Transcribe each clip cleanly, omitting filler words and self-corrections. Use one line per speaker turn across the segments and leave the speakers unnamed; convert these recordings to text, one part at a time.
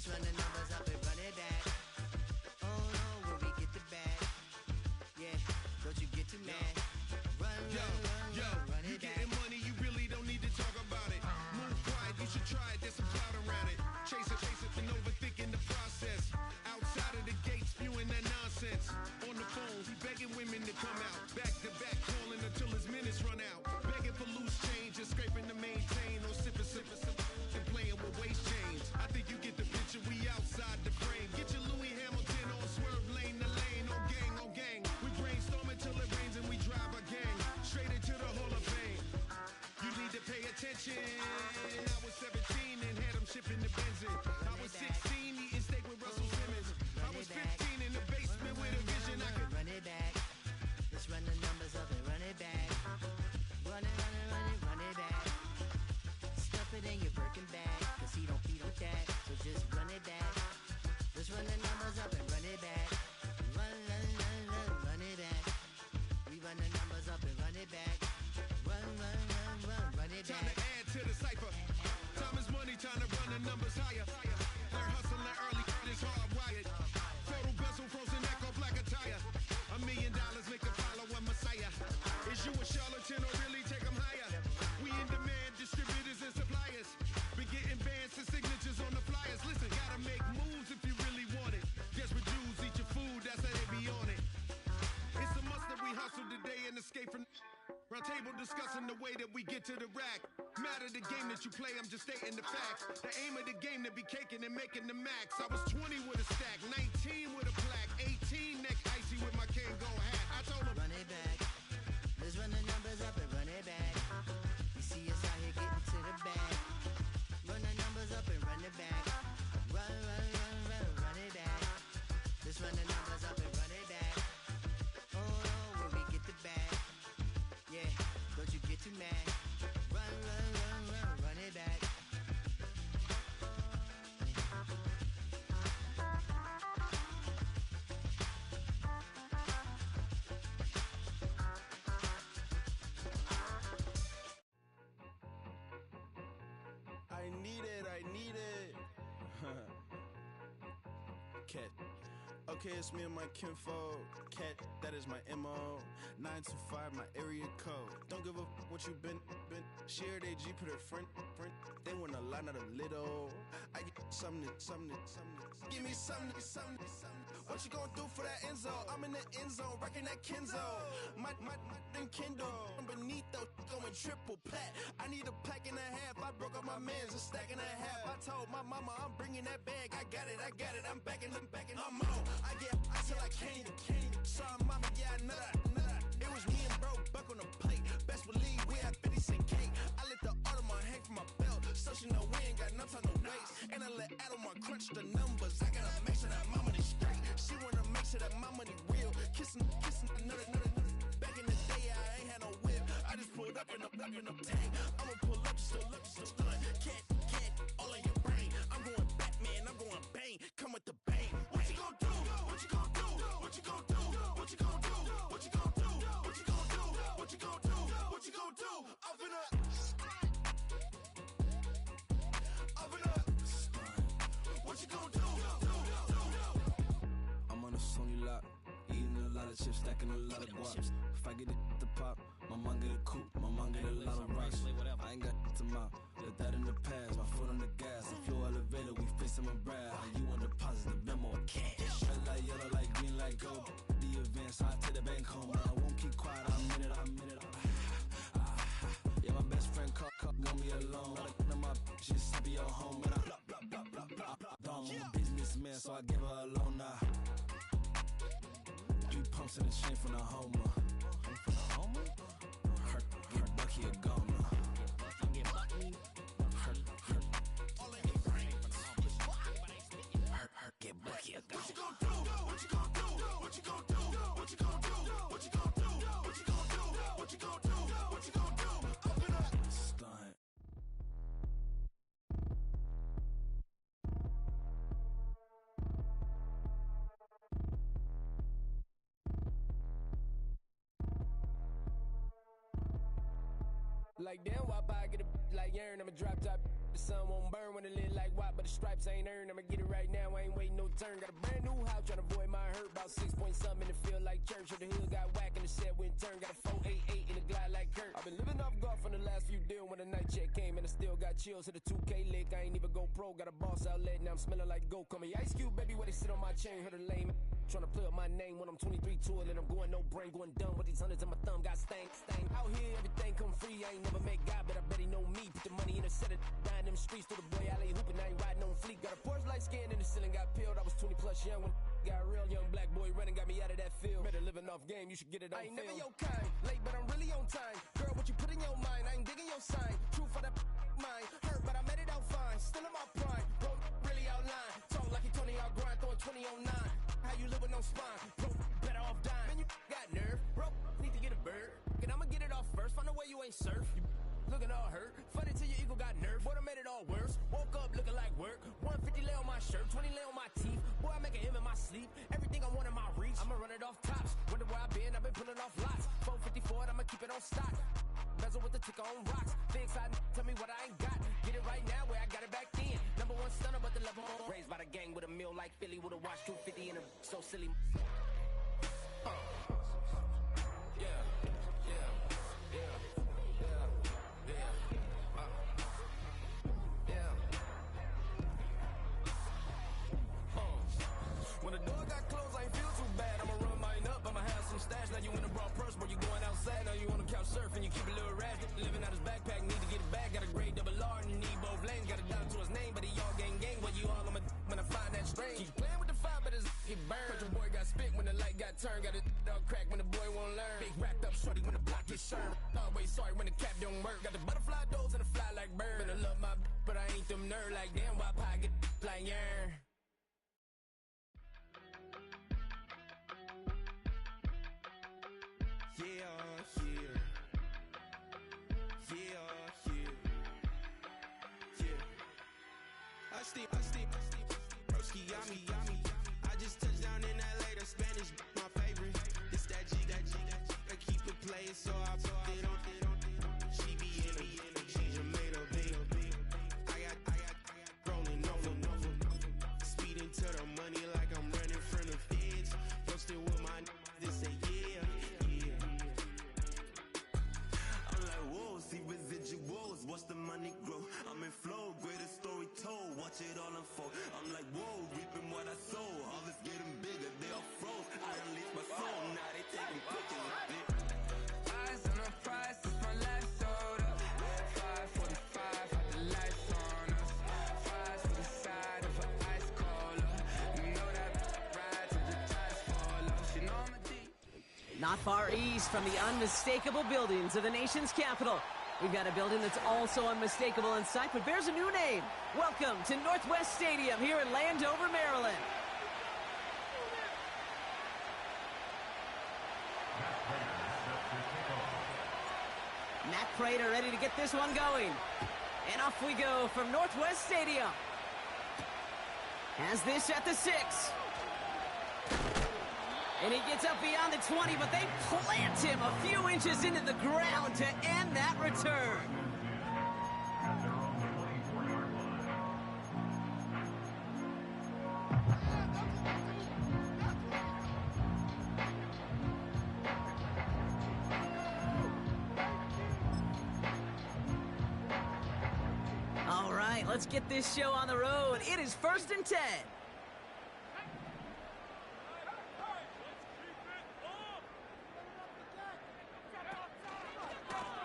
Let's run the numbers up and run it back. Oh no, where we get the bag. Yeah, don't you get too mad. Run it back.
You getting money, you really don't need to talk about it. Move quiet, you should try it, there's some clout around it. Chase it, and overthinking the process. Outside of the gate, spewing that nonsense. On the phone, he begging women to come out. Back to back, calling until his minutes run out. Begging for loose change and scraping to maintain. Or sipping, and playing with waist chains. I think you get the picture, we outside the frame. Get your Louis Hamilton on swerve lane to lane. On gang. We brainstorm until it rains and we drive our gang straight into the Hall of Fame. You need to pay attention. I was 17 and had them shipping the benzin. I was 16 eating steak with Russell Simmons. I was 15 in the basement with a vision. I could
run it back. Let's run the numbers up and run it back. Run it back. Stuff it in your Birkin bag, cause he don't feed with that. So just run it back. Let's run the numbers up and run it back. Run it back. We run the numbers up and run it back. Run it back.
Time to add to the cipher. Time is money, time to run the numbers higher. Learn hustling early, it's hardwired. Total bezel, frozen neck off like a tire. $1 million make a follow a messiah. Is you a charlatan or really take them higher? We in demand, distributors and suppliers. Been getting bands and signatures on the flyers. Listen, gotta make moves if you really want it. Desperate Jews eat your food, that's how they be on it. It's a must that we hustle today and escape from round table discussing the way that we get to the rack. Matter the game that you play, I'm just stating the facts. The aim of the game to be caking and making the max. I was 20 with a stack, 19 with a plaque, 18 neck icy with my Kango hat. I told him,
run it back. Let's run the numbers up and run it back. You see us out here getting to the bag. Run the numbers up and run it back. Run it back. Let's run the numbers up and run it back. Oh no, where we get the bag. Yeah, don't you get too mad. Run it back.
I need it. Cat. Okay, it's me and my kinfolk. Cat, that is my MO. 925, my area code. Don't give a what you been. Shared AG, put her friend. They want a lot, not a little. I get something. Give me something. What you gonna do for that Enzo? I'm in the end zone, rocking that Kenzo. My thing Kindle. Beneath though, going triple plat. I need a pack and a half. I broke up my mans, a stack and a half. I told my mama I'm bringing that bag. I got it. I'm backing. I'm on. I get till I can't. Sorry, mama, yeah, I know that. It was me and bro, buck on the plate. Best believe we had 50 cent cake. I let the Audemars hang from my belt, so she know we ain't got no time to waste. And I let Adelmar crunch the numbers. I gotta make sure that my money straight. She wanna make sure that my money real. Kissing another. Back in the day, I ain't had no whip. I just pulled up in a tank. I'ma pull up just to stun. Can't, all in your brain. I'm going Batman, I'm going bang. Come with the bang. What you gonna do? What you gonna do? What you gonna do? What you gonna do? What you gonna do? What you gonna do? What you gonna do? What you gonna do? I'm finna. What you gonna do?
I'm on a Sony lot, eating a lot of chips, stacking a lot of guaps. If I get it to pop, my mom get a coupe, my mom get a lot of rocks. I ain't got to mouth, let that in the past. My foot on the gas, the floor elevator, we facing my brad. How you want deposit the memo or cash? Red like yellow, like green, like gold. The events, I take the bank home. I won't keep quiet, I'm in it. Yeah, my best friend called, want me alone. None of my bitches be your home. And I I'm a businessman, so I give her a loan now. 3 pumps in the chain from the Homer. Her Bucky a goner. Get Bucky a goner.
What you gonna do? What you gonna do? What you gonna do? What you gonna do? What you gonna do? What you gonna do? What you gonna do? What you gonna do? I'm finna stunt.
Like damn, why I get a like urn? I'ma drop top. The sun won't burn when it lit like white, but the stripes ain't earned. I'ma get it right now, I ain't waiting no turn. Got a brand new house, tryna avoid my hurt. About 6 point something, it feel like church. Or the hood got whack and the set went turn. Got a 488 in the glide like Kurt. I've been living off golf on the last few deals. When the night check came and I still got chills. Hit a 2K lick, I ain't even go pro. Got a boss outlet, now I'm smelling like gold. Call me Ice Cube, baby, where they sit on my chain. Heard a lame tryna play up my name when I'm 23 to it. And I'm going no brain, going dumb with these hundreds in my thumb. Got stank. Out here, everything come free. I ain't never met God, but I bet he know me. Put the money in a set of dying them streets. Through the boy alley hooping, I ain't riding on fleek. Got a Porsche light skin in the ceiling, got peeled. I was 20 plus young when got real. Young black boy running, got me out of that field. Better living off game, you should get it on film. I ain't never your kind, late but I'm really on time. Girl, what you put in your mind, I ain't digging your sign. True for that mind, hurt but I made it out fine. Still in my prime, bro, really outline. Talk like you Tony out grind, throwing 20 on 9. How you live with no spine, bro, better off dying. Man, you got nerve, bro, need to get a bird. And I'ma get it off first, find a way you ain't surf. You looking all hurt, funny till your ego got nerve. Boy, I made it all worse, woke up looking like work. 150 lay on my shirt, 20 lay on my teeth. Boy, I make an M in my sleep, everything I want in my reach. I'ma run it off tops, wonder where I've been pulling off lots. 454, I'ma keep it on stock. Bezel with the ticker on rocks. Big side, tell me what I ain't got. Get it right now where I got it back then. Number one stunner, but the level on. Raised by the gang with a meal like Philly with a watch 250 in a so silly. When the door got closed, I ain't feel too bad. I'ma run mine up, I'ma have some stash. Now you in a broad purse, but you going outside. Now you on the couch surfing, you keep a little rat. Living out his backpack, need to get it back. Got a grade double R and need both lanes. Got a dot to his name, but he all gang. But you all on my when I find that strange. Keep playing with the fire, but his get burned. But your boy got spit when the light got turned. Got a dog crack when the boy won't learn. Big wrapped up shorty when the block gets served. Always sorry when the cap don't work. Got the butterfly doors and the fly like bird. Better love my but I ain't them nerd like damn. Why pie get like yarn?
I steam, broski, yummy. I just touched down in LA, the Spanish, my favorite. It's that G, I keep it playing, so I put it on. She be in it, she Jamaica, baby. I got rolling over. Speeding to the money like I'm running from the feds. Posted with my they say yeah. I'm like, whoa, see residuals, watch the money grow. I'm in flow, greatest story told. Watch it all unfold. I'm like, whoa, reaping what I sow. All is getting bigger, they all froze. I unleashed my soul, now they taking pictures of it.
Eyes on the prize, it's my last soda. 5:45, had the lights on us. Fries for the side of an ice cola. You know that ride till the tires fall off. You know I'm a D.
Not far east from the unmistakable buildings of the nation's capital. We've got a building that's also unmistakable in sight, but bears a new name. Welcome to Northwest Stadium here in Landover, Maryland. Matt Prater ready to get this one going. And off we go from Northwest Stadium. Has this at the 6. And he gets up beyond the 20, but they plant him a few inches into the ground to end that return. All right, let's get this show on the road. It is 1st and 10.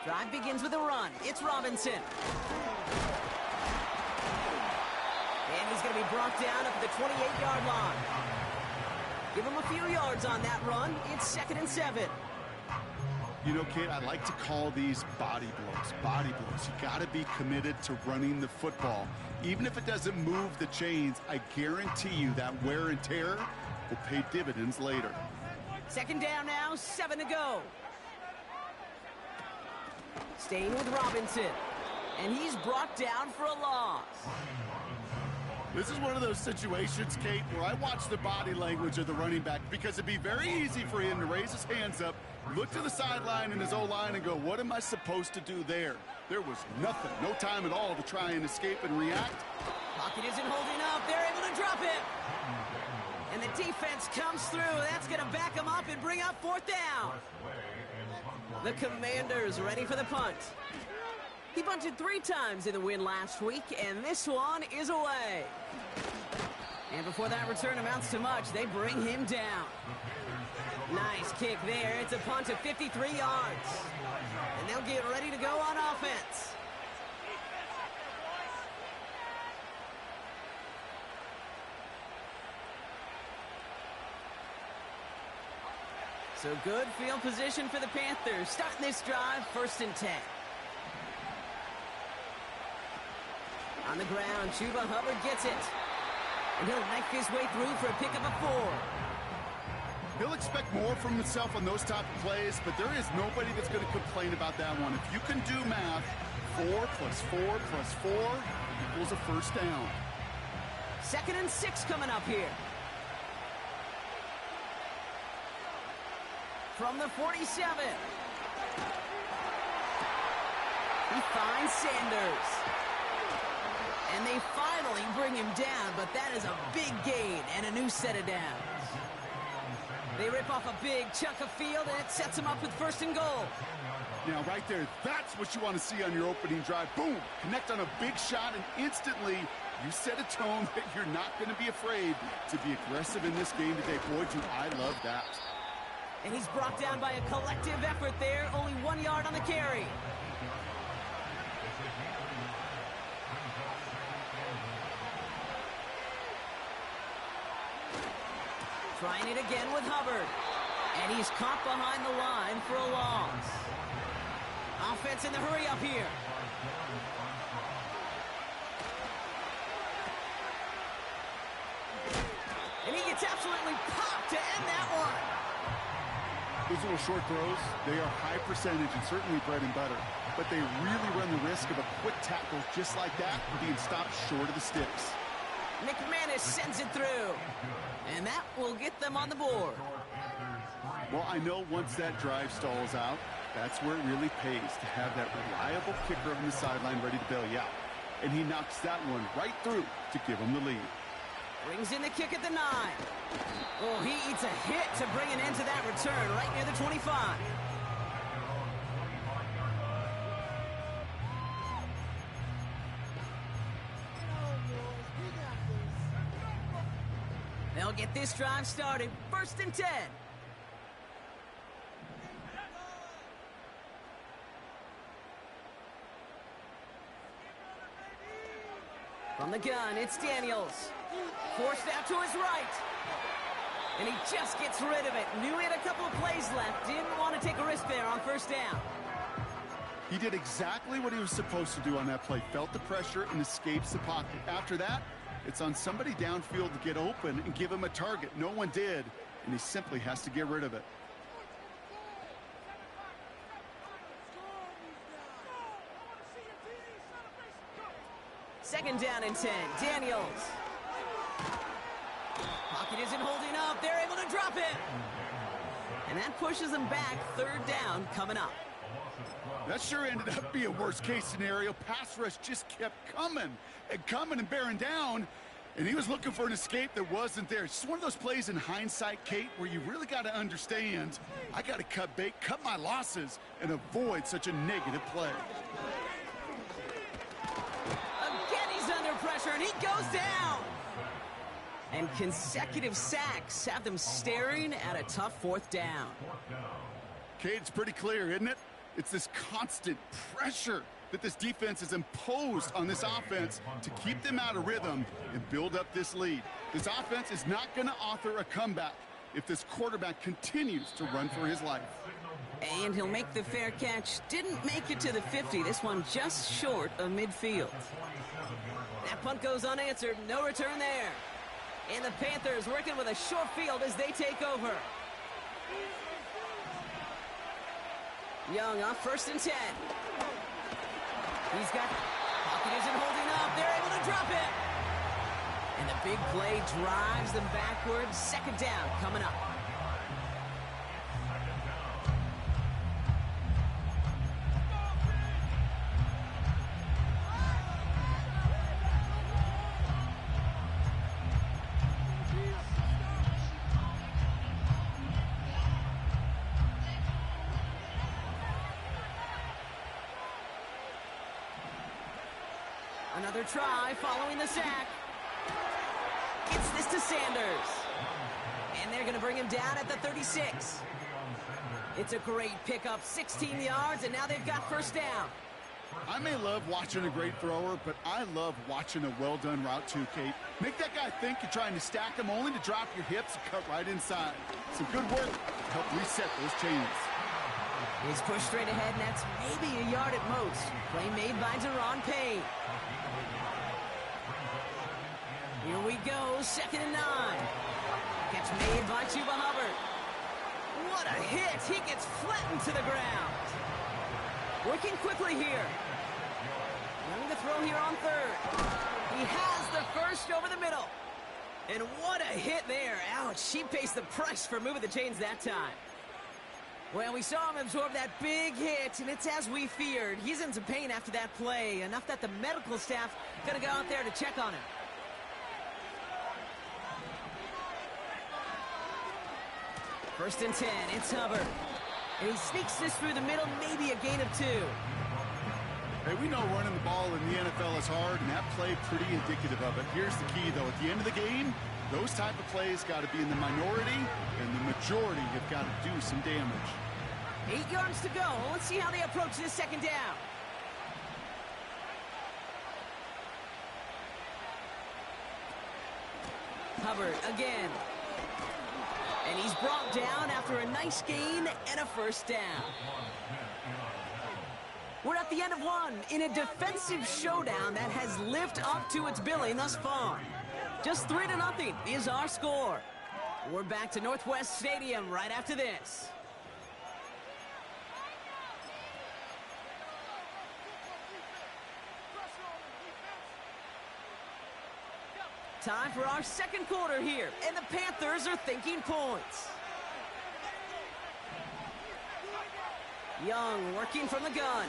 Drive begins with a run. It's Robinson. And he's going to be brought down up at the 28-yard line. Give him a few yards on that run. It's 2nd and 7.
You know, kid, I like to call these body blows. Body blows. You got to be committed to running the football. Even if it doesn't move the chains, I guarantee you that wear and tear will pay dividends later.
2nd down now, 7 to go. Staying with Robinson. And he's brought down for a loss.
This is one of those situations, Kate, where I watch the body language of the running back because it'd be very easy for him to raise his hands up, look to the sideline in his O-line and go, what am I supposed to do there? There was nothing, no time at all to try and escape and react.
Pocket isn't holding up. They're able to drop it. And the defense comes through. That's going to back them up and bring up 4th down. The Commanders ready for the punt. He punted 3 times in the win last week, and this one is away. And before that return amounts to much, they bring him down. Nice kick there. It's a punt of 53 yards. And they'll get ready to go on offense. So good field position for the Panthers. Starting this drive, 1st and 10. On the ground, Chuba Hubbard gets it. And he'll knife his way through for a pickup of 4.
He'll expect more from himself on those type of plays, but there is nobody that's going to complain about that one. If you can do math, 4 plus 4 plus 4 equals a 1st down.
2nd and 6 coming up here. From the 47. He finds Sanders. And they finally bring him down, but that is a big gain and a new set of downs. They rip off a big chunk of field, and it sets them up with 1st and goal.
Now, right there, that's what you want to see on your opening drive. Boom! Connect on a big shot, and instantly you set a tone that you're not going to be afraid to be aggressive in this game today. Boy, do I love that.
And he's brought down by a collective effort there. Only 1 yard on the carry. Trying it again with Hubbard. And he's caught behind the line for a loss. Offense in the hurry up here. And he gets absolutely popped to end that one.
Those little short throws, they are high percentage and certainly bread and butter. But they really run the risk of a quick tackle just like that being stopped short of the sticks.
McManus sends it through. And that will get them on the board.
Well, I know once that drive stalls out, that's where it really pays to have that reliable kicker on the sideline ready to bail you out. And he knocks that one right through to give him the lead.
Brings in the kick at the 9. Oh, he eats a hit to bring an end to that return right near the 25. They'll get this drive started. 1st and 10. From the gun, it's Daniels. Forced out to his right. And he just gets rid of it. Knew he had a couple of plays left. Didn't want to take a risk there on 1st down.
He did exactly what he was supposed to do on that play. Felt the pressure and escapes the pocket. After that, it's on somebody downfield to get open and give him a target. No one did, and he simply has to get rid of it.
Second down and 10. Daniels. Pocket isn't holding up. They're able to drop it. And that pushes them back. 3rd down coming up.
That sure ended up being a worst-case scenario. Pass rush just kept coming and bearing down, and he was looking for an escape that wasn't there. It's just one of those plays in hindsight, Kate, where you really got to understand, I got to cut bait, cut my losses, and avoid such a negative play.
Again, he's under pressure, and he goes down. And consecutive sacks have them staring at a tough 4th down.
Kate, it's pretty clear, isn't it? It's this constant pressure that this defense has imposed on this offense to keep them out of rhythm and build up this lead. This offense is not going to author a comeback if this quarterback continues to run for his life.
And he'll make the fair catch. Didn't make it to the 50. This one just short of midfield. That punt goes unanswered. No return there. And the Panthers working with a short field as they take over. Young off 1st and 10. He's got... Pocket isn't holding up. They're able to drop it. And the big play drives them backwards. Second down coming up. Another try following the sack. Gets this to Sanders. And they're going to bring him down at the 36. It's a great pickup, 16 yards, and now they've got first down.
I may love watching a great thrower, but I love watching a well-done route too, Kate. Make that guy think you're trying to stack him only to drop your hips and cut right inside. Some good work to help reset those chains.
He's pushed straight ahead, and that's maybe a yard at most. Play made by Deron Payne. Here we go, 2nd and 9. Catch made by Chuba Hubbard. What a hit! He gets flattened to the ground. Working quickly here. Running the throw here on 3rd. He has the first over the middle. And what a hit there. Ouch, he pays the price for moving the chains that time. Well, we saw him absorb that big hit, and it's as we feared. He's in some pain after that play, enough that the medical staff going to go out there to check on him. First and 10, it's Hubbard. And he sneaks this through the middle, maybe a gain of 2.
Hey, we know running the ball in the NFL is hard, and that play pretty indicative of it. Here's the key, though. At the end of the game, those type of plays got to be in the minority, and the majority have got to do some damage.
8 yards to go. Let's see how they approach this second down. Hubbard again. And he's brought down after a nice gain and a first down. We're at the end of one in a defensive showdown that has lived up to its billing thus far. Just 3-0 is our score. We're back to Northwest Stadium right after this. Time for our second quarter here, and the Panthers are thinking points. Young working from the gun.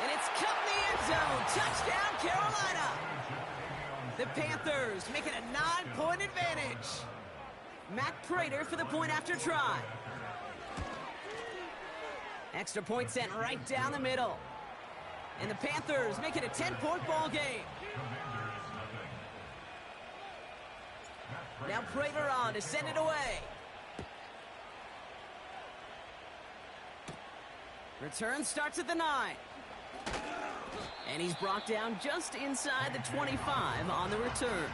And it's cut in the end zone. Touchdown, Carolina. The Panthers make it a 9-point advantage. Matt Prater for the point after try. Extra point sent right down the middle. And the Panthers make it a 10-point ball game. Now Prater on to send it away. Return starts at the 9. And he's brought down just inside the 25 on the return.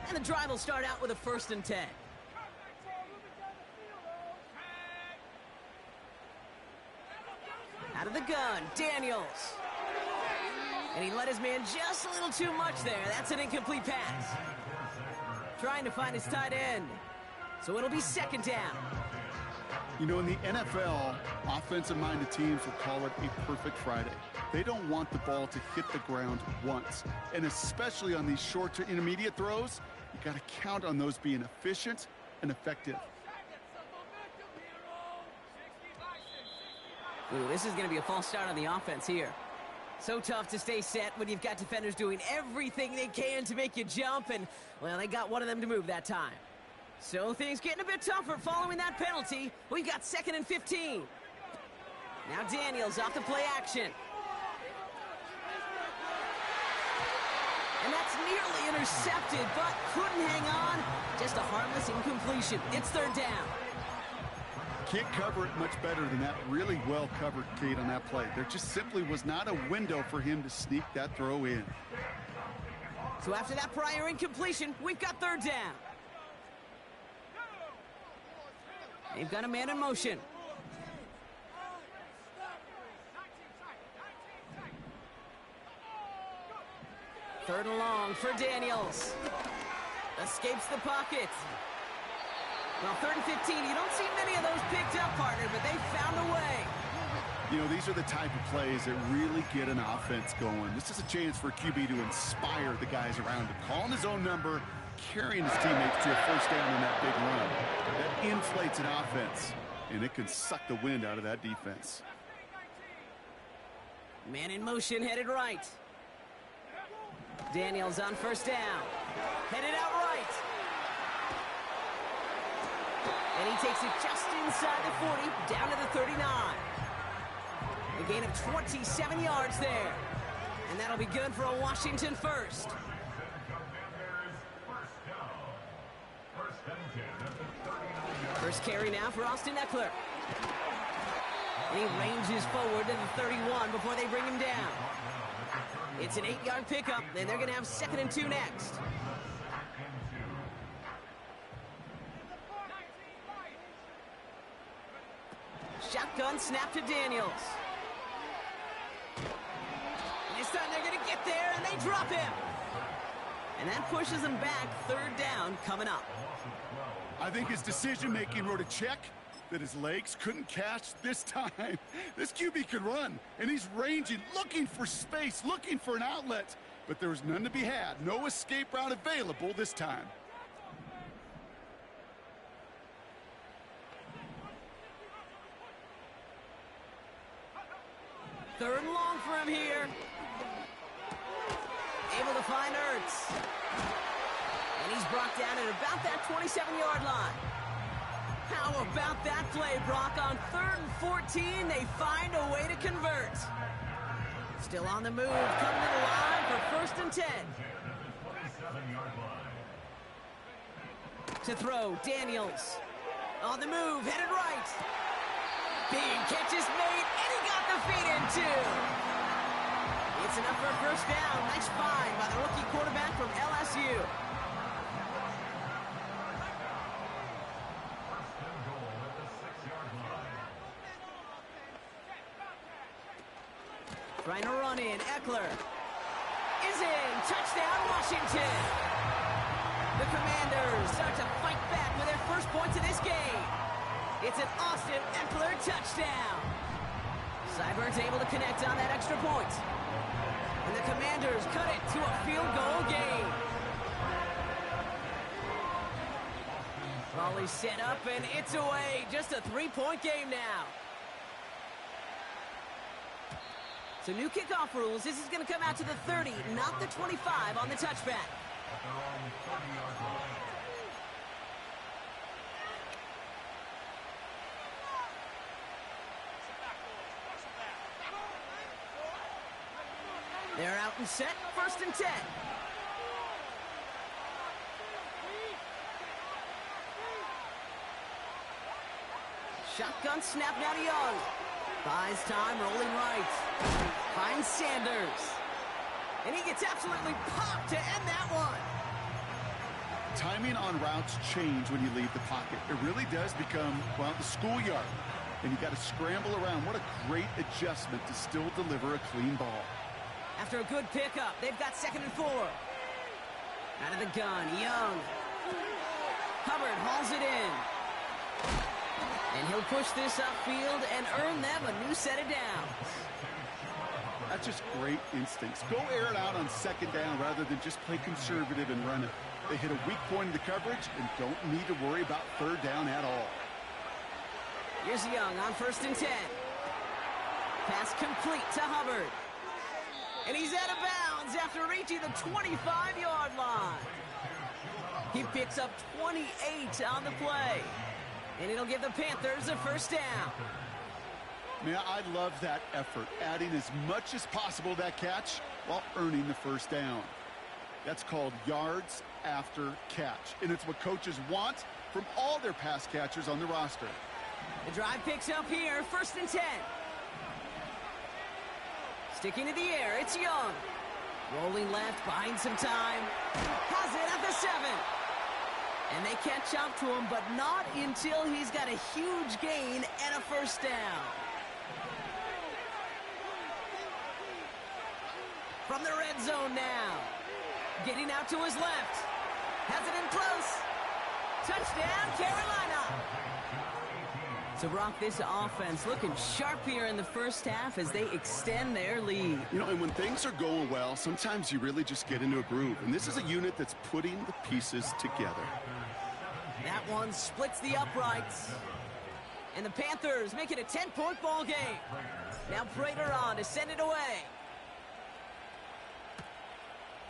And the drive will start out with a 1st and 10. Out of the gun, Daniels. And he let his man just a little too much there. That's an incomplete pass. Trying to find his tight end. So it'll be 2nd down.
You know, in the NFL, offensive-minded teams will call it a perfect Friday. They don't want the ball to hit the ground once. And especially on these short to intermediate throws, you got to count on those being efficient and effective.
Ooh, this is going to be a false start on the offense here. So tough to stay set when you've got defenders doing everything they can to make you jump, and, well, they got one of them to move that time. So things getting a bit tougher following that penalty. We've got 2nd and 15. Now Daniels off the play action. And that's nearly intercepted, but couldn't hang on. Just a harmless incompletion. It's 3rd down.
Can't cover it much better than that. Really well covered, Kate, on that play. There just simply was not a window for him to sneak that throw in.
So after that prior incompletion, we've got 3rd down. They've got a man in motion. Third and long for Daniels. Escapes the pocket. Well, 3rd and 15, you don't see many of those picked up, partner, but they found a way.
You know, these are the type of plays that really get an offense going. This is a chance for QB to inspire the guys around him. Calling his own number, carrying his teammates to a first down in that big run. That inflates an offense, and it can suck the wind out of that defense.
Man in motion, headed right. Daniels on first down. Headed out right. And he takes it just inside the 40, down to the 39. A gain of 27 yards there. And that'll be good for a Washington first. First carry now for Austin Eckler. And he ranges forward to the 31 before they bring him down. It's an 8-yard pickup, and they're going to have 2nd and 2 next. Shotgun snap to Daniels. And this time they're going to get there, and they drop him. And that pushes them back. 3rd down coming up.
I think his decision-making wrote a check that his legs couldn't catch this time. This QB could run, and he's ranging, looking for space, looking for an outlet. But there was none to be had. No escape route available this time.
Third and long for him here. Able to find Ertz. And he's brought down at about that 27-yard line. How about that play, Brock? On 3rd and 14, they find a way to convert. Still on the move, coming to the line for 1st and 10. To throw, Daniels. On the move, headed right. Big catch is made, and he got the feet in too. It's enough for a first down. Nice find by the rookie quarterback from LSU. Trying to run in. Eckler is in. Touchdown, Washington. The Commanders start to fight back with their first points of this game. It's an Austin Eckler touchdown. Seibert's able to connect on that extra point. And the Commanders cut it to a field goal game. Volley set up, and it's away. Just a 3-point game now. So new kickoff rules. This is going to come out to the 30, not the 25 on the touchback. They're out and set. 1st and 10. Shotgun snap now to Young. Buys time, rolling right. Finds Sanders. And he gets absolutely popped to end that one.
Timing on routes change when you leave the pocket. It really does become, well, the schoolyard. And you got to scramble around. What a great adjustment to still deliver a clean ball.
After a good pickup, they've got 2nd and 4. Out of the gun, Young. Hubbard hauls it in. And he'll push this upfield and earn them a new set of downs.
That's just great instincts. Go air it out on 2nd down rather than just play conservative and run it. They hit a weak point in the coverage and don't need to worry about 3rd down at all.
Here's Young on 1st and 10. Pass complete to Hubbard. And he's out of bounds after reaching the 25-yard line. He picks up 28 on the play. And it'll give the Panthers a first down.
Man, I love that effort, adding as much as possible to that catch while earning the first down. That's called yards after catch, and it's what coaches want from all their pass catchers on the roster.
The drive picks up here, 1st and 10. Sticking to the air, it's Young. Rolling left, buying some time. Has it at the 7. And they catch up to him, but not until he's got a huge gain and a first down. From the red zone now. Getting out to his left. Has it in close. Touchdown, Carolina. So, Brock, this offense looking sharp here in the first half as they extend their lead.
You know, and when things are going well, sometimes you really just get into a groove. And this is a unit that's putting the pieces together.
That one splits the uprights. And the Panthers make it a 10-point ball game. Now Prater on to send it away.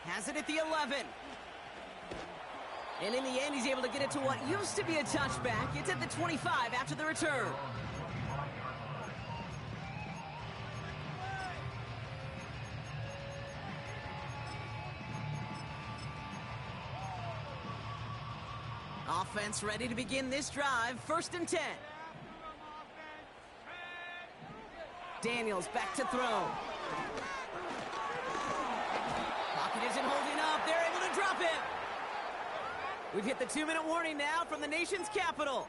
Has it at the 11. And in the end, he's able to get it to what used to be a touchback. It's at the 25 after the return. Offense ready to begin this drive. 1st and 10. Daniels back to throw. Pocket isn't holding up. They're able to drop it. We've hit the 2-minute warning now from the nation's capital.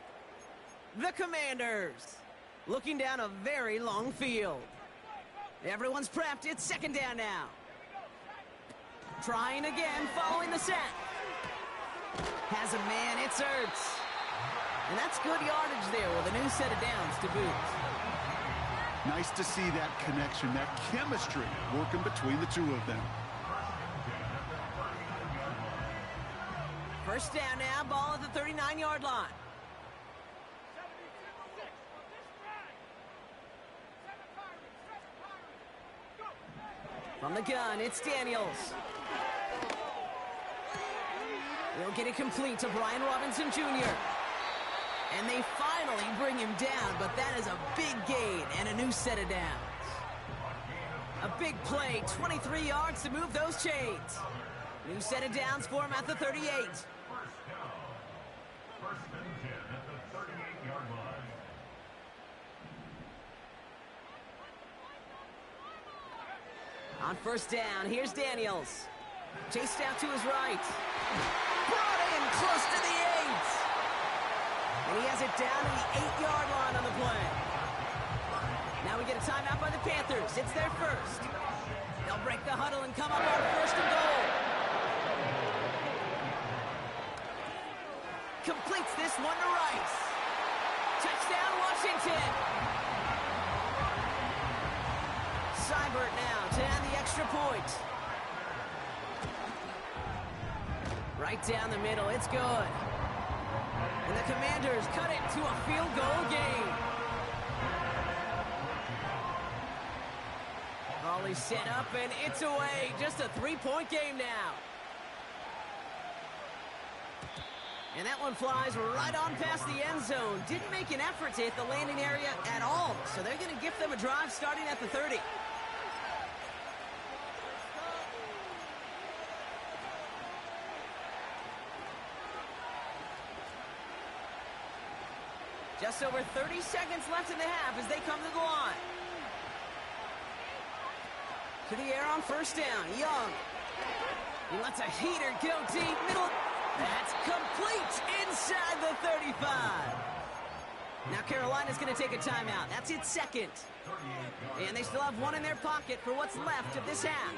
The Commanders looking down a very long field. Everyone's prepped. It's 2nd down now. Trying again following the set. Has a man. It's Ertz. And that's good yardage there with a new set of downs to boot.
Nice to see that connection, that chemistry working between the two of them.
1st down now, ball at the 39-yard line. From the gun, it's Daniels. He'll get it complete to Brian Robinson Jr. And they finally bring him down, but that is a big gain and a new set of downs. A big play, 23 yards to move those chains. New set of downs for him at the 38. On 1st down, here's Daniels. Chased out to his right. Brought in close to the 8. And he has it down to the 8-yard line on the play. Now we get a timeout by the Panthers. It's their first. They'll break the huddle and come up on 1st and goal. Completes this one to Rice. Touchdown, Washington. Seibert now to add the extra point. Right down the middle, it's good. And the Commanders cut it to a field goal game. Volley set up and it's away. Just a 3-point game now. And that one flies right on past the end zone. Didn't make an effort to hit the landing area at all. So they're going to gift them a drive starting at the 30. Just over 30 seconds left in the half as they come to the line. To the air on 1st down. Young. He lets a heater go deep. Middle. That's complete inside the 35. Now Carolina's going to take a timeout. That's its 2nd. And they still have one in their pocket for what's left of this half.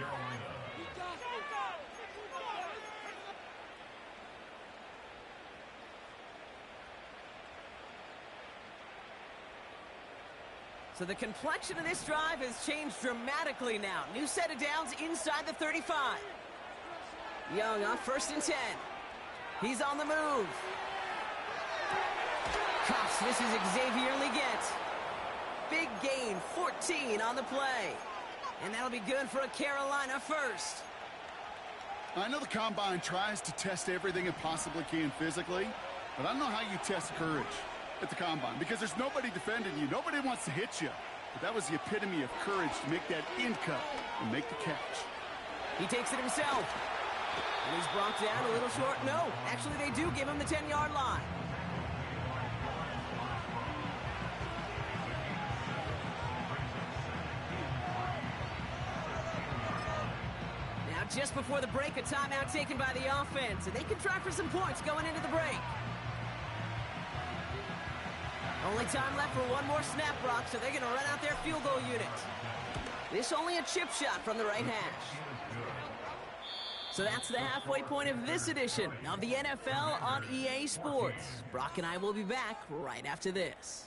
So the complexion of this drive has changed dramatically now. New set of downs inside the 35. Young on 1st and 10. He's on the move. Gosh, this is Xavier Leggett. Big gain, 14 on the play. And that'll be good for a Carolina first.
I know the Combine tries to test everything it possibly can physically, but I don't know how you test courage at the Combine, because there's nobody defending you. Nobody wants to hit you. But that was the epitome of courage to make that in cut and make the catch.
He takes it himself. And he's brought down a little short. No, actually they do give him the 10-yard line. Now just before the break, a timeout taken by the offense. And they can try for some points going into the break. Only time left for one more snap, Brock, so they're going to run out their field goal unit. This only a chip shot from the right hash. So that's the halfway point of this edition of the NFL on EA Sports. Brock and I will be back right after this.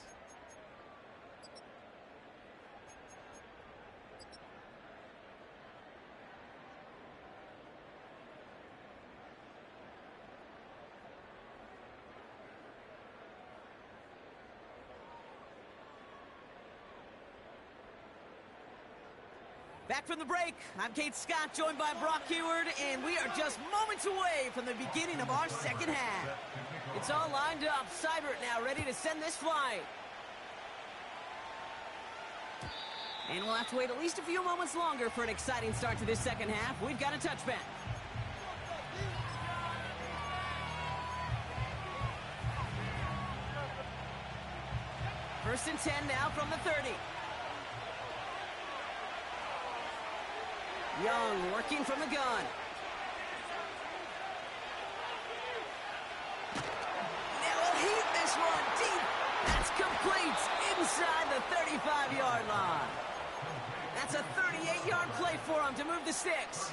Back from the break, I'm Kate Scott, joined by Brock Heward, and we are just moments away from the beginning of our second half. It's all lined up. Seibert now ready to send this flying. And we'll have to wait at least a few moments longer for an exciting start to this second half. We've got a touchback. First and 10 now from the 30. Young working from the gun. Now he'll heat this one deep. That's complete inside the 35-yard line. That's a 38-yard play for him to move the sticks.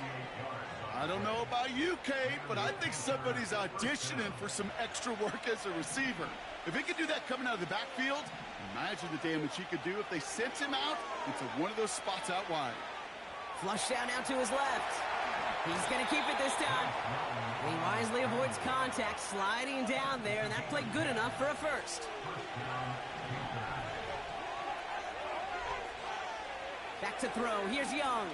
I don't know about you, Kate, but I think somebody's auditioning for some extra work as a receiver. If he could do that coming out of the backfield, imagine the damage he could do if they sent him out into one of those spots out wide.
Flush down now to his left. He's going to keep it this time. He wisely avoids contact, sliding down there, and that played good enough for a first. Back to throw. Here's Young.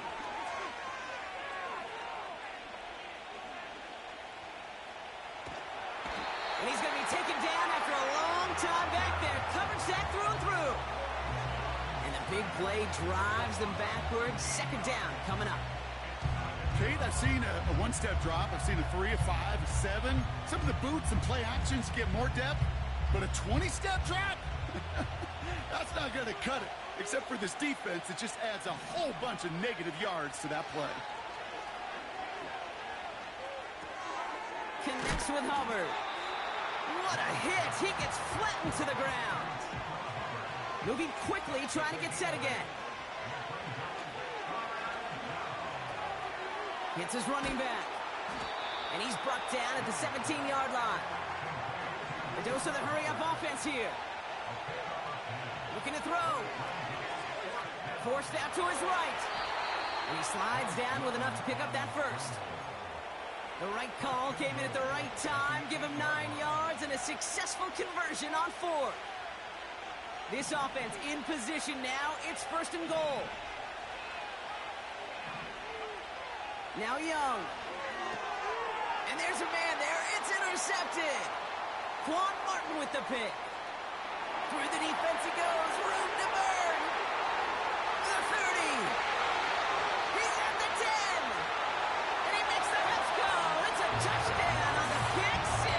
And he's going to be taken down after a long time back there. Coverage sack through and through. And the big play drives them backwards. Second down coming up.
Kate, I've seen a one-step drop. I've seen a 3, a 5, a 7. Some of the boots and play actions get more depth, but a 20-step drop? That's not going to cut it. Except for this defense, it just adds a whole bunch of negative yards to that play.
Connects with Hubbard. What a hit. He gets flattened to the ground. Moving quickly, trying to get set again. Hits his running back. And he's brought down at the 17-yard line. The dose of the hurry-up offense here. Looking to throw. Forced out to his right. And he slides down with enough to pick up that first. The right call came in at the right time. Give him 9 yards and a successful conversion on 4. This offense in position now. It's first and goal. Now Young. And there's a man there. It's intercepted. Quan Martin with the pick. Through the defense he goes. Room to burn. The 30. He's at the 10. And he makes the Mets go. It's a touchdown on the pick 6.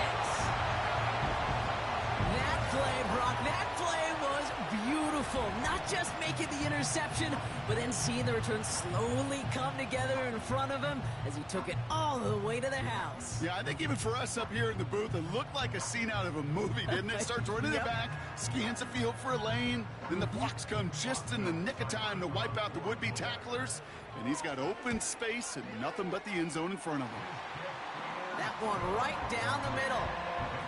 That play, Brock, that play was beautiful. Not just making the interception, but then seeing the return slowly come together in front of him as he took it all the way to the house.
Yeah, I think even for us up here in the booth, it looked like a scene out of a movie, didn't it? Starts running it back, scans the field for a lane, then the blocks come just in the nick of time to wipe out the would-be tacklers, and he's got open space and nothing but the end zone in front of him.
That one right down the middle,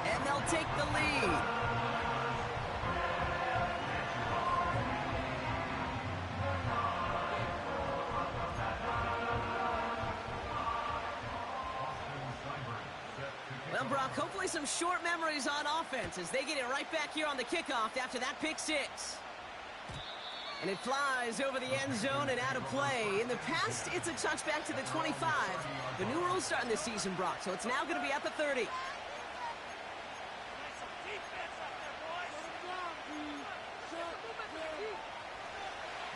and they'll take the lead. Well, Brock, hopefully some short memories on offense as they get it right back here on the kickoff after that pick 6. And it flies over the end zone and out of play. In the past, it's a touchback to the 25. The new rules starting this season, Brock, so it's now going to be at the 30.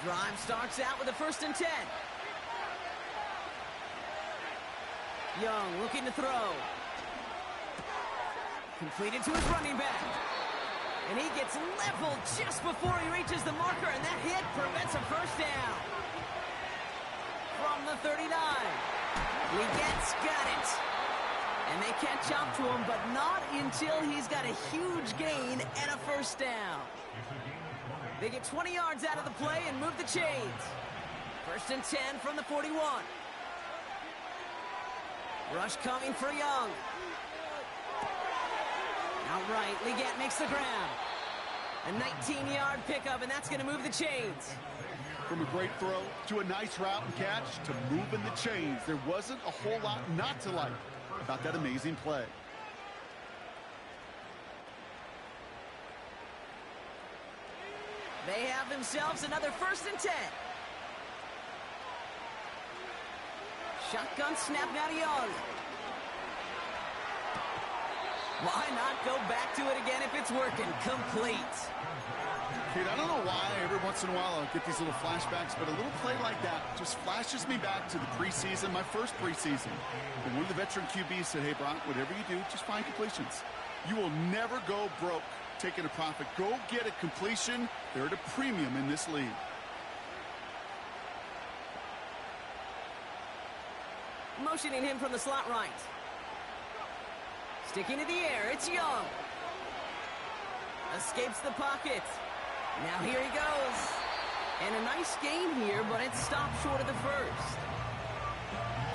Drive starts out with a first and 10. Young looking to throw. Completed to his running back. And he gets leveled just before he reaches the marker, and that hit prevents a first down. From the 39. Got it. And they catch up to him, but not until he's got a huge gain and a first down. They get 20 yards out of the play and move the chains. First and 10 from the 41. Rush coming for Young. Outright, Leggett makes the grab. A 19-yard pickup, and that's going to move the chains.
From a great throw to a nice route and catch to moving the chains, there wasn't a whole lot not to like about that amazing play.
They have themselves another 1st and 10. Shotgun snap now to Young. Why not go back to it again if it's working? Complete.
Kid, I don't know why every once in a while I'll get these little flashbacks, but a little play like that just flashes me back to the preseason, my first preseason. And one of the veteran QBs said, hey, Brock, whatever you do, just find completions. You will never go broke taking a profit. Go get a completion. They're at a premium in this league.
Motioning him from the slot right. Sticking to the air, it's Young. Escapes the pocket. Now here he goes. And a nice gain here, but it stopped short of the first.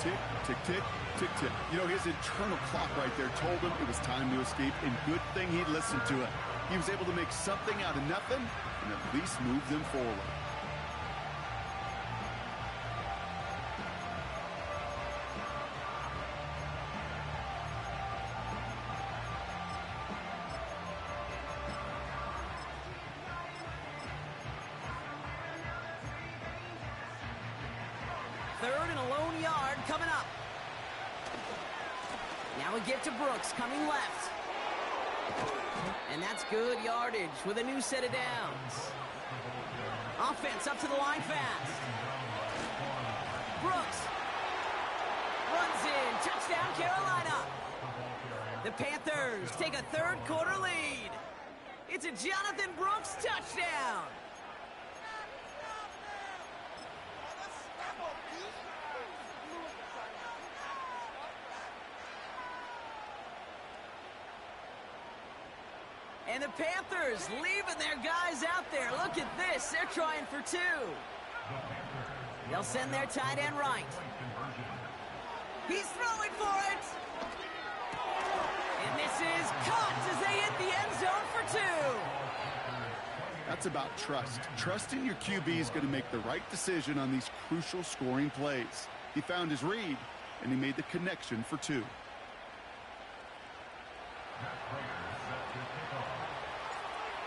Tick, tick, tick, tick, tick. You know, his internal clock right there told him it was time to escape, and good thing he listened to it. He was able to make something out of nothing and at least move them forward.
Third and a lone yard coming up. Now we get to Brooks coming left. And that's good yardage with a new set of downs. Offense up to the line fast. Brooks runs in. Touchdown, Carolina. The Panthers take a third-quarter lead. It's a Jonathan Brooks touchdown. And the Panthers leaving their guys out there. Look at this. They're trying for 2. They'll send their tight end right. He's throwing for it. And this is caught as they hit the end zone for 2.
That's about trust. Trusting your QB is going to make the right decision on these crucial scoring plays. He found his read, and he made the connection for 2.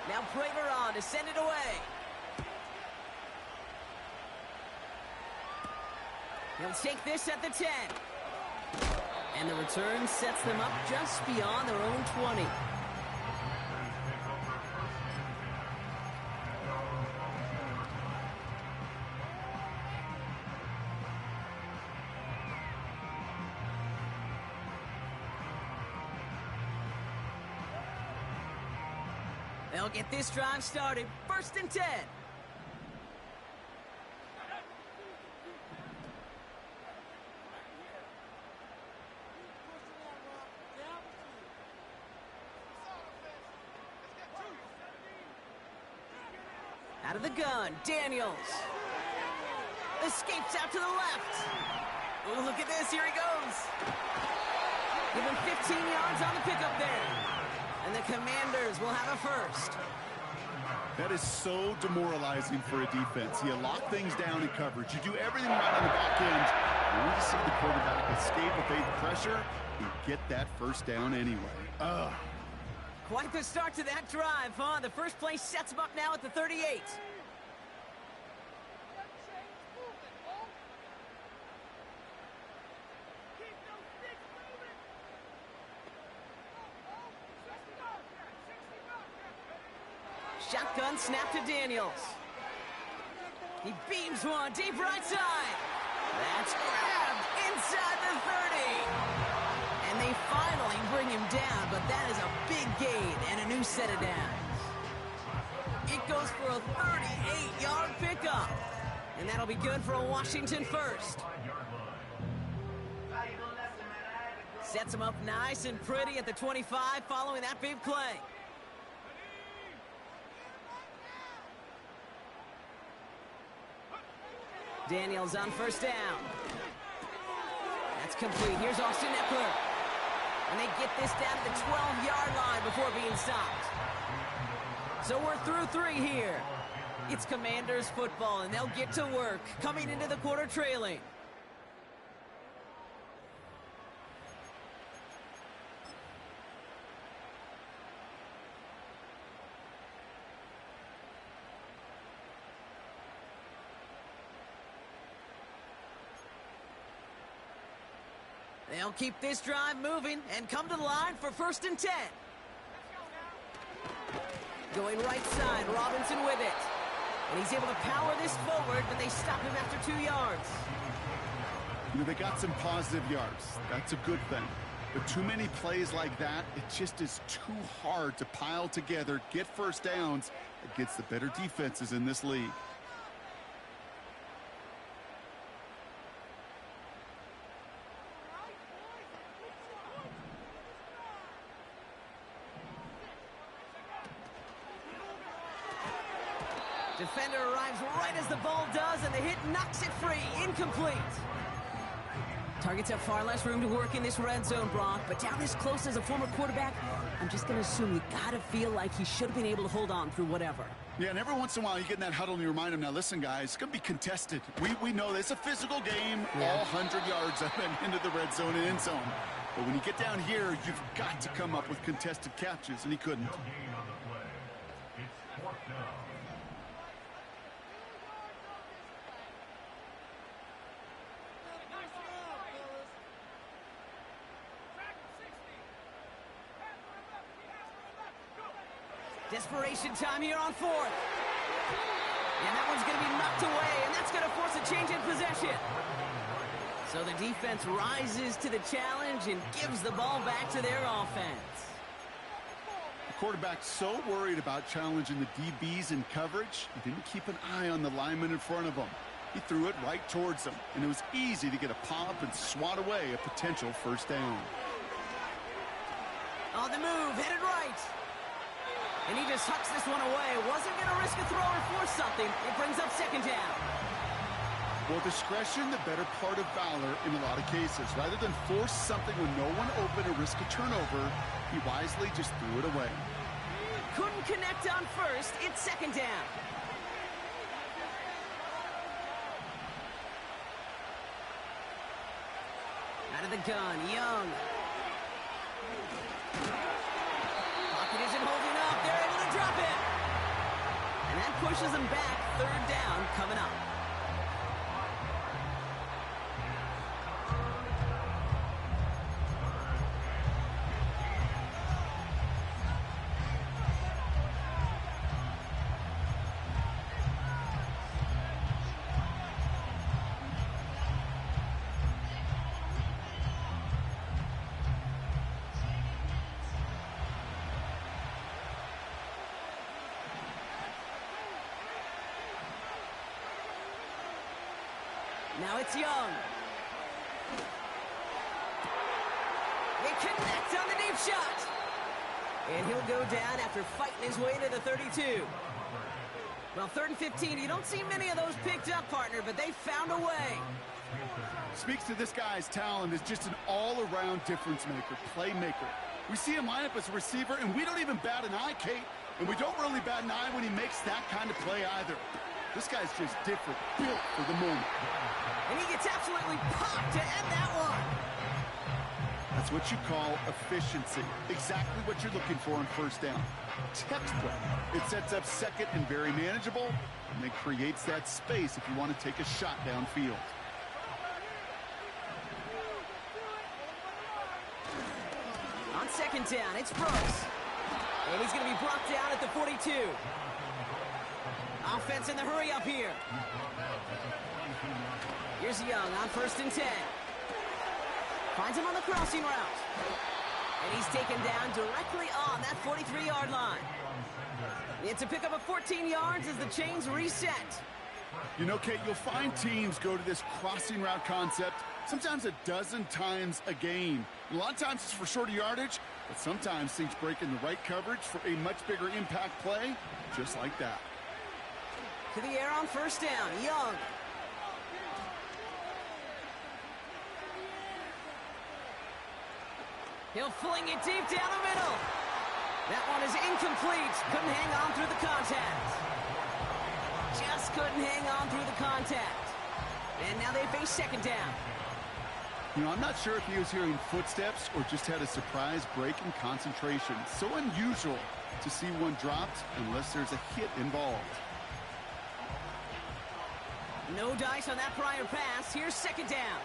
Now Prater on to send it away. He'll take this at the 10. And the return sets them up just beyond their own 20. They'll get this drive started. 1st and 10. Out of the gun, Daniels. Escapes out to the left. Oh, look at this. Here he goes. Give him 15 yards on the pickup there. And the Commanders will have a first.
That is so demoralizing for a defense. You lock things down in coverage. You do everything right on the back end. You need to see the quarterback escape, evade the pressure, and get that first down anyway. Ugh.
Quite the start to that drive, huh? The first play sets him up now at the 38. Shotgun snap to Daniels. He beams one deep right side. That's grabbed inside the 30. And they finally bring him down, but that is a big gain and a new set of downs. It goes for a 38-yard pickup. And that'll be good for a Washington first. Sets him up nice and pretty at the 25 following that big play. Daniels on 1st down. That's complete. Here's Austin Eckler. And they get this down to the 12-yard line before being stopped. So we're through 3 here. It's Commanders football, and they'll get to work, coming into the quarter trailing. They'll keep this drive moving and come to the line for 1st and 10. Going right side, Robinson with it. And he's able to power this forward, but they stop him after 2 yards.
You know, they got some positive yards. That's a good thing. But too many plays like that, it just is too hard to pile together, get first downs against the better defenses in this league.
Defender arrives right as the ball does, and the hit knocks it free. Incomplete. Targets have far less room to work in this red zone, Brock, but down this close as a former quarterback, I'm just going to assume you got to feel like he should have been able to hold on through whatever.
Yeah, and every once in a while you get in that huddle and you remind him, now listen, guys, it's going to be contested. We know this. It's a physical game, all 100 yards up and into the red zone and end zone. But when you get down here, you've got to come up with contested catches, and he couldn't.
Desperation time here on 4th. And that one's going to be knocked away, and that's going to force a change in possession. So the defense rises to the challenge and gives the ball back to their offense.
The quarterback's so worried about challenging the DBs in coverage, he didn't keep an eye on the lineman in front of him. He threw it right towards him, and it was easy to get a pop and swat away a potential first down.
On the move, headed right. And he just hucks this one away. Wasn't going to risk a throw or force something. It brings up 2nd down.
Well, discretion, the better part of valor in a lot of cases. Rather than force something when no one open or risk a turnover, he wisely just threw it away.
Couldn't connect on 1st. It's 2nd down. Out of the gun, Young. Pocket isn't holding up. They're able to drop it. And that pushes them back. 3rd down coming up. Now it's Young. They connect on the deep shot. And he'll go down after fighting his way to the 32. Well, 3rd and 15, you don't see many of those picked up, partner, but they found a way.
Speaks to this guy's talent as just an all-around difference maker, playmaker. We see him line up as a receiver, and we don't even bat an eye, Kate. And we don't really bat an eye when he makes that kind of play either. This guy's just different, built for the moment.
And he gets absolutely popped to end that one.
That's what you call efficiency. Exactly what you're looking for on 1st down. Textbook. It sets up 2nd and very manageable, and it creates that space if you want to take a shot downfield.
On 2nd down, it's Brooks. And he's going to be brought down at the 42. Offense in the hurry up here. Here's Young on 1st and 10. Finds him on the crossing route. And he's taken down directly on that 43-yard line. It's a pickup of 14 yards as the chains reset.
You know, Kate, you'll find teams go to this crossing route concept sometimes a dozen times a game. A lot of times it's for shorter yardage, but sometimes things break in the right coverage for a much bigger impact play, just like that.
To the air on 1st down, Young. He'll fling it deep down the middle. That one is incomplete. Couldn't hang on through the contact. Just couldn't hang on through the contact. And now they face second down.
You know, I'm not sure if he was hearing footsteps or just had a surprise break in concentration. So unusual to see one dropped unless there's a hit involved.
No dice on that prior pass. Here's second down.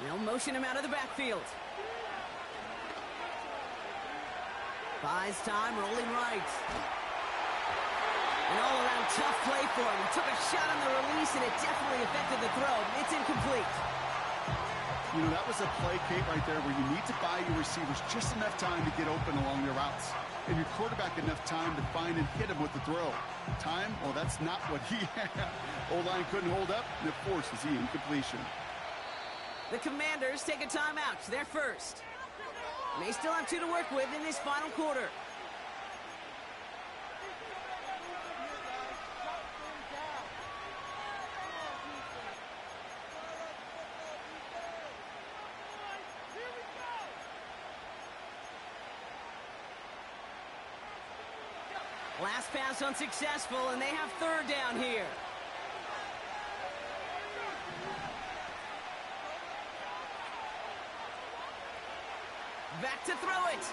They'll motion him out of the backfield. Buys time, rolling right. An all-around tough play for him. He took a shot on the release, and it definitely affected the throw. It's incomplete.
You know, that was a play, Kate, right there, where you need to buy your receivers just enough time to get open along their routes. And your quarterback enough time to find and hit him with the throw. Time, well, that's not what he had. O-line couldn't hold up, and it forces the incompletion.
The Commanders take a timeout. They're first. They still have 2 to work with in this final quarter. Last pass unsuccessful, and they have third down here. Back to throw it.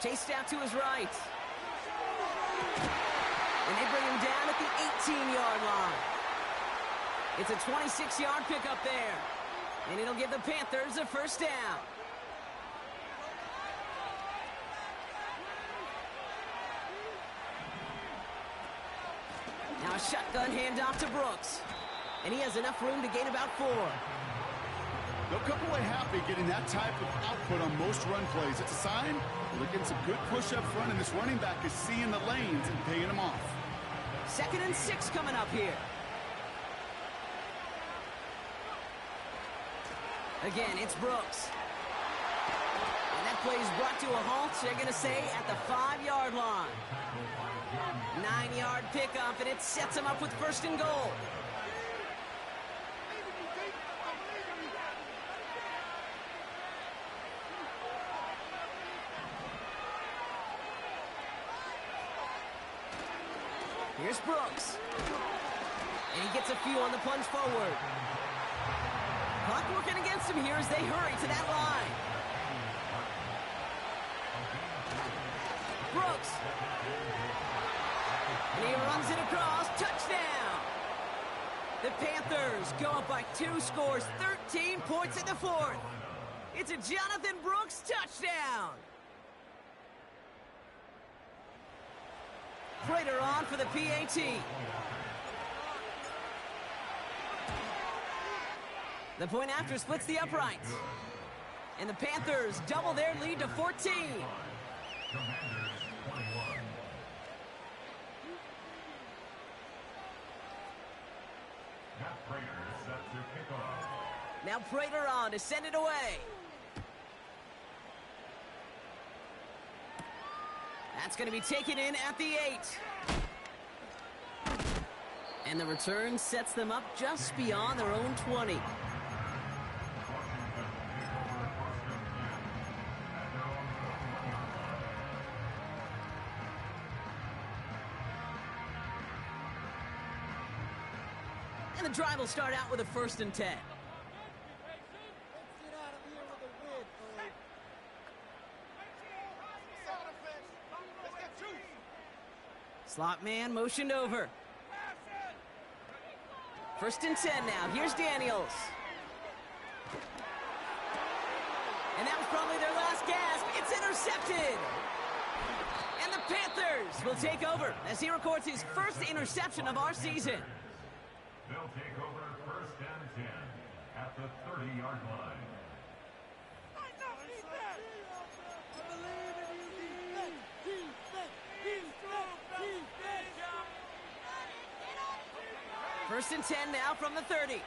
Chased out to his right. And they bring him down at the 18-yard line. It's a 26-yard pickup there. And it'll give the Panthers a first down. Now a shotgun handoff to Brooks. And he has enough room to gain about 4.
They'll come away happy getting that type of output on most run plays. It's a sign they're getting some good push up front, and this running back is seeing the lanes and paying them off.
2nd and 6 coming up here. Again, it's Brooks. And that play is brought to a halt, they're going to say, at the 5-yard line. 9-yard pickup, and it sets them up with 1st and goal. Here's Brooks. And he gets a few on the plunge forward. Clock working against him here as they hurry to that line. Brooks. And he runs it across. Touchdown. The Panthers go up by 2 scores, 13 points in the 4th. It's a Jonathan Brooks touchdown. Prater on for the PAT. The point after splits the uprights. And the Panthers double their lead to 14. Now Prater on to send it away. That's going to be taken in at the 8. And the return sets them up just beyond their own 20. And the drive will start out with a 1st and 10. Slot man motioned over. 1st and 10 now. Here's Daniels. And that was probably their last gasp. It's intercepted. And the Panthers will take over as he records his 1st interception of our season.
They'll take over 1st and 10 at the 30-yard line.
First and 10 now from the 30.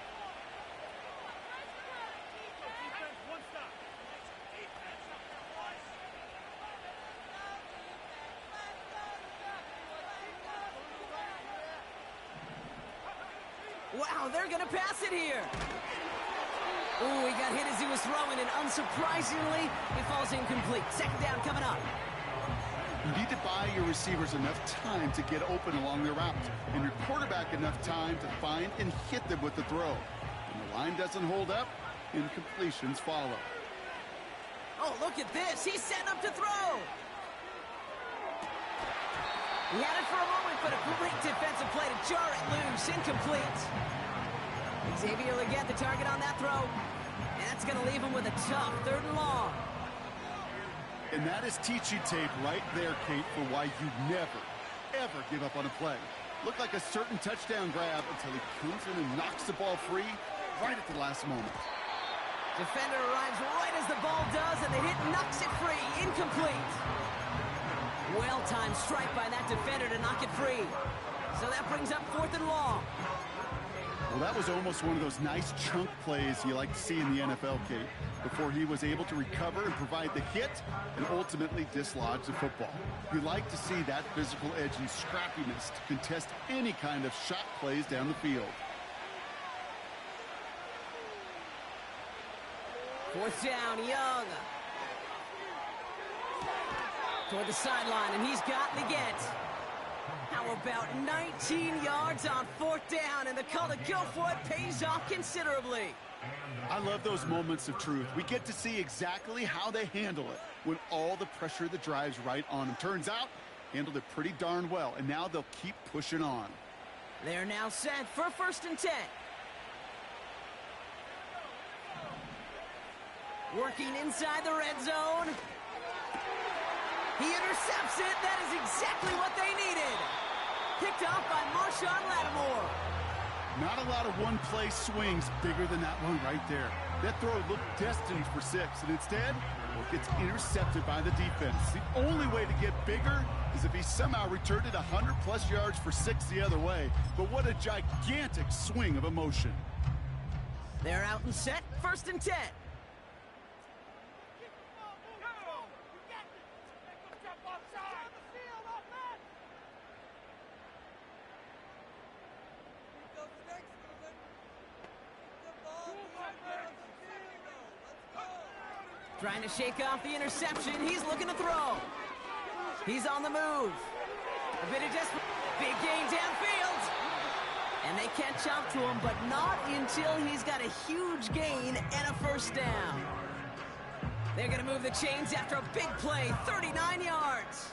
Wow, they're going to pass it here. Ooh, he got hit as he was throwing, and unsurprisingly, it falls incomplete. Second down coming up.
You need to buy your receivers enough time to get open along their route, and your quarterback enough time to find and hit them with the throw. When the line doesn't hold up, incompletions follow.
Oh, look at this. He's setting up to throw. He had it for a moment, but a great defensive play to jar it loose. Incomplete. Xavier Legette, the target on that throw. And that's going to leave him with a tough 3rd and long.
And that is teaching tape right there, Kate, for why you never, ever give up on a play. Looked like a certain touchdown grab until he comes in and knocks the ball free right at the last moment.
Defender arrives right as the ball does, and the hit knocks it free. Incomplete. Well-timed strike by that defender to knock it free. So that brings up 4th and long.
Well, that was almost one of those nice chunk plays you like to see in the NFL, Kate, before he was able to recover and provide the hit and ultimately dislodge the football. You like to see that physical edge and scrappiness to contest any kind of shot plays down the field.
4th down, Young. Toward the sideline, and he's got Legette. How about 19 yards on 4th down, and the call to go for it pays off considerably.
I love those moments of truth. We get to see exactly how they handle it when all the pressure that drives right on them. Turns out, handled it pretty darn well, and now they'll keep pushing on.
They're now set for 1st and 10. Working inside the red zone. He intercepts it. That is exactly what they needed. Picked off by Marshawn Lattimore.
Not a lot of one-play swings bigger than that one right there. That throw looked destined for 6, and instead, well, it gets intercepted by the defense. The only way to get bigger is if he somehow returned it 100-plus yards for 6 the other way. But what a gigantic swing of emotion.
They're out and set. 1st and 10. Trying to shake off the interception. He's looking to throw. He's on the move. A bit of desperate. Big gain downfield. And they catch up to him, but not until he's got a huge gain and a 1st down. They're going to move the chains after a big play. 39 yards.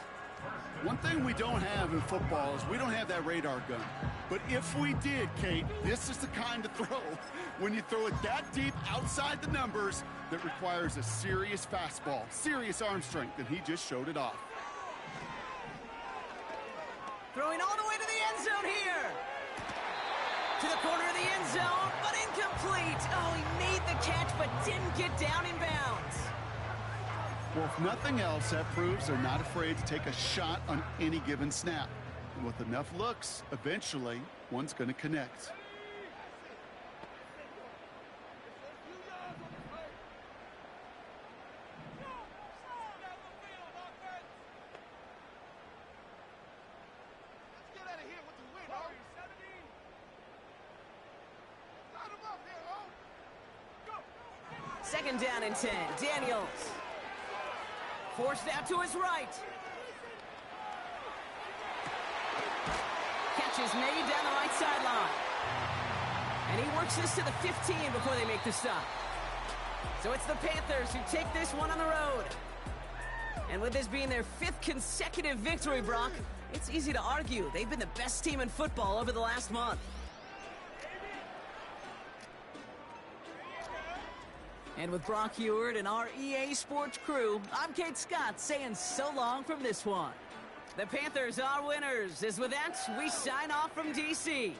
One thing we don't have in football is we don't have that radar gun. But if we did, Kate, this is the kind of throw, when you throw it that deep outside the numbers, that requires a serious fastball, serious arm strength, and he just showed it off.
Throwing all the way to the end zone here. To the corner of the end zone, but incomplete. Oh, he made the catch, but didn't get down in bounds.
Well, if nothing else, that proves they're not afraid to take a shot on any given snap. And with enough looks, eventually, one's going to connect.
Second down and 10. Daniels. Forced out to his right. Catch is made down the right sideline. And he works this to the 15 before they make the stop. So it's the Panthers who take this one on the road. And with this being their 5th consecutive victory, Brock, it's easy to argue they've been the best team in football over the last month. And with Brock Heward and our EA Sports crew, I'm Kate Scott saying so long from this one. The Panthers are winners. As with that, we sign off from D.C.